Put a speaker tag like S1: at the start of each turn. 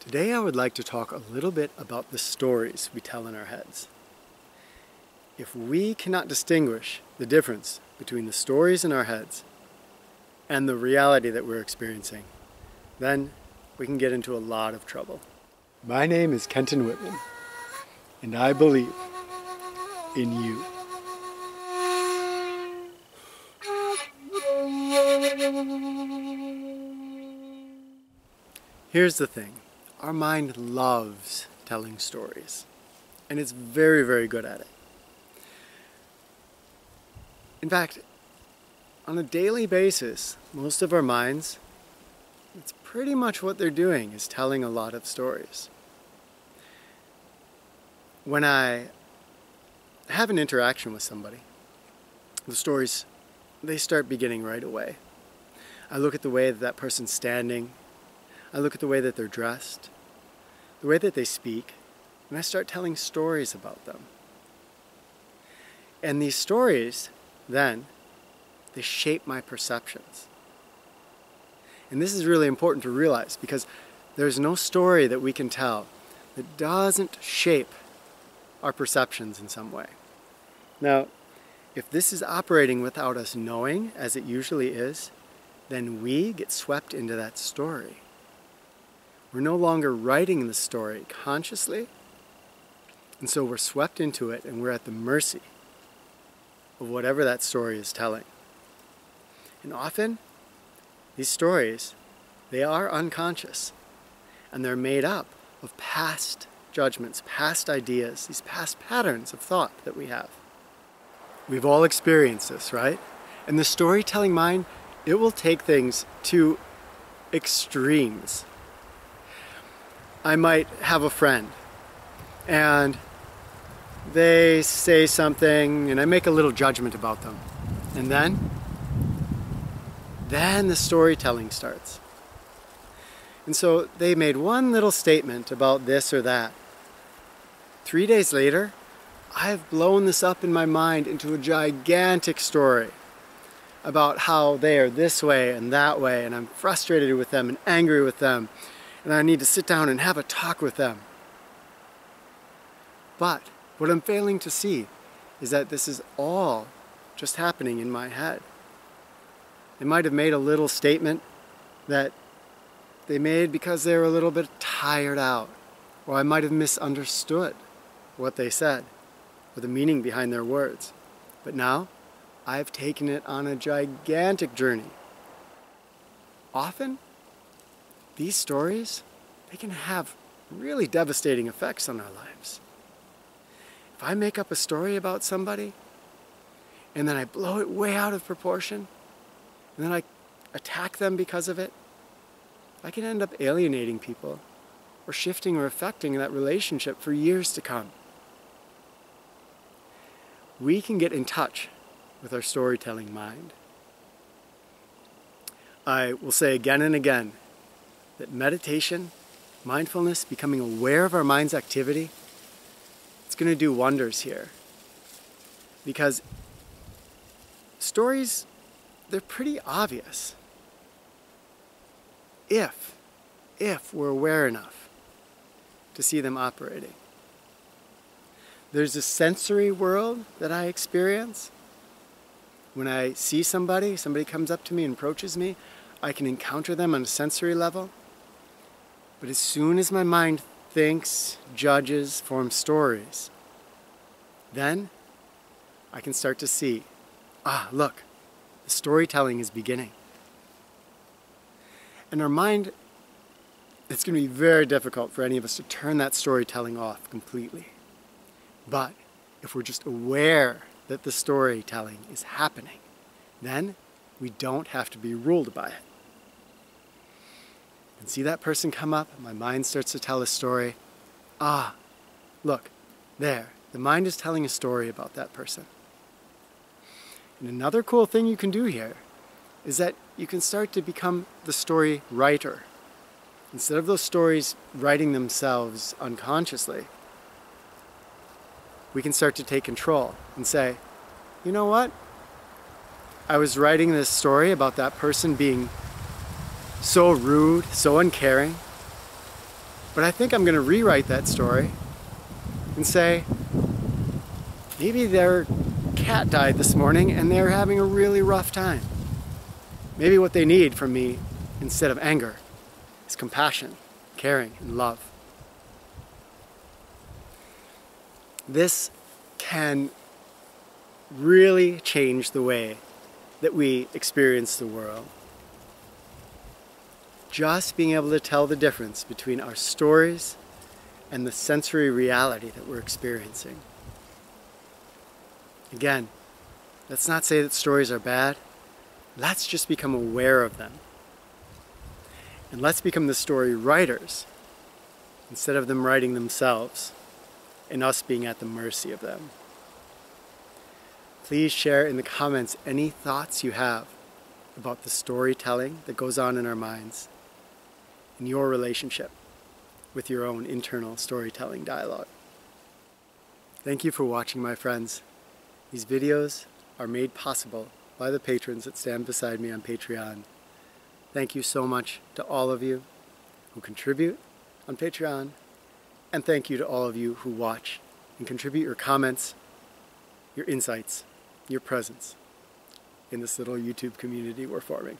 S1: Today I would like to talk a little bit about the stories we tell in our heads. If we cannot distinguish the difference between the stories in our heads and the reality that we're experiencing, then we can get into a lot of trouble. My name is Kenton Whitman, and I believe in you. Here's the thing. Our mind loves telling stories, and it's very, very good at it. In fact, on a daily basis, most of our minds, it's pretty much what they're doing is telling a lot of stories. When I have an interaction with somebody, the stories, they start beginning right away. I look at the way that that person's standing. I look at the way that they're dressed, the way that they speak, and I start telling stories about them. And these stories, then, they shape my perceptions. And this is really important to realize because there's no story that we can tell that doesn't shape our perceptions in some way. Now, if this is operating without us knowing, as it usually is, then we get swept into that story. We're no longer writing the story consciously, and so we're swept into it and we're at the mercy of whatever that story is telling. And often, these stories, they are unconscious, and they're made up of past judgments, past ideas, these past patterns of thought that we have. We've all experienced this, right? And the storytelling mind, it will take things to extremes. I might have a friend and they say something and I make a little judgment about them. And then the storytelling starts. And so they made one little statement about this or that. 3 days later, I've blown this up in my mind into a gigantic story about how they are this way and that way, and I'm frustrated with them and angry with them. And I need to sit down and have a talk with them. But what I'm failing to see is that this is all just happening in my head. They might have made a little statement that they made because they were a little bit tired out, or I might have misunderstood what they said, or the meaning behind their words. But now, I've taken it on a gigantic journey. Often, these stories, they can have really devastating effects on our lives. If I make up a story about somebody, and then I blow it way out of proportion, and then I attack them because of it, I can end up alienating people, or shifting or affecting that relationship for years to come. We can get in touch with our storytelling mind. I will say again and again, that meditation, mindfulness, becoming aware of our mind's activity, it's going to do wonders here. Because stories, they're pretty obvious. If we're aware enough to see them operating. There's a sensory world that I experience. When I see somebody comes up to me and approaches me, I can encounter them on a sensory level. But as soon as my mind thinks, judges, forms stories, then I can start to see, look, the storytelling is beginning. And our mind, it's going to be very difficult for any of us to turn that storytelling off completely. But if we're just aware that the storytelling is happening, then we don't have to be ruled by it. And see that person come up, my mind starts to tell a story. Look, there, the mind is telling a story about that person. And another cool thing you can do here is that you can start to become the story writer. Instead of those stories writing themselves unconsciously, we can start to take control and say, you know what? I was writing this story about that person being so rude, so uncaring. But I think I'm going to rewrite that story and say, maybe their cat died this morning and they're having a really rough time. Maybe what they need from me, instead of anger, is compassion, caring, and love. This can really change the way that we experience the world. Just being able to tell the difference between our stories and the sensory reality that we're experiencing. Again, let's not say that stories are bad. Let's just become aware of them. And let's become the story writers instead of them writing themselves and us being at the mercy of them. Please share in the comments any thoughts you have about the storytelling that goes on in our minds in your relationship with your own internal storytelling dialogue. Thank you for watching, my friends. These videos are made possible by the patrons that stand beside me on Patreon. Thank you so much to all of you who contribute on Patreon, and thank you to all of you who watch and contribute your comments, your insights, your presence in this little YouTube community we're forming.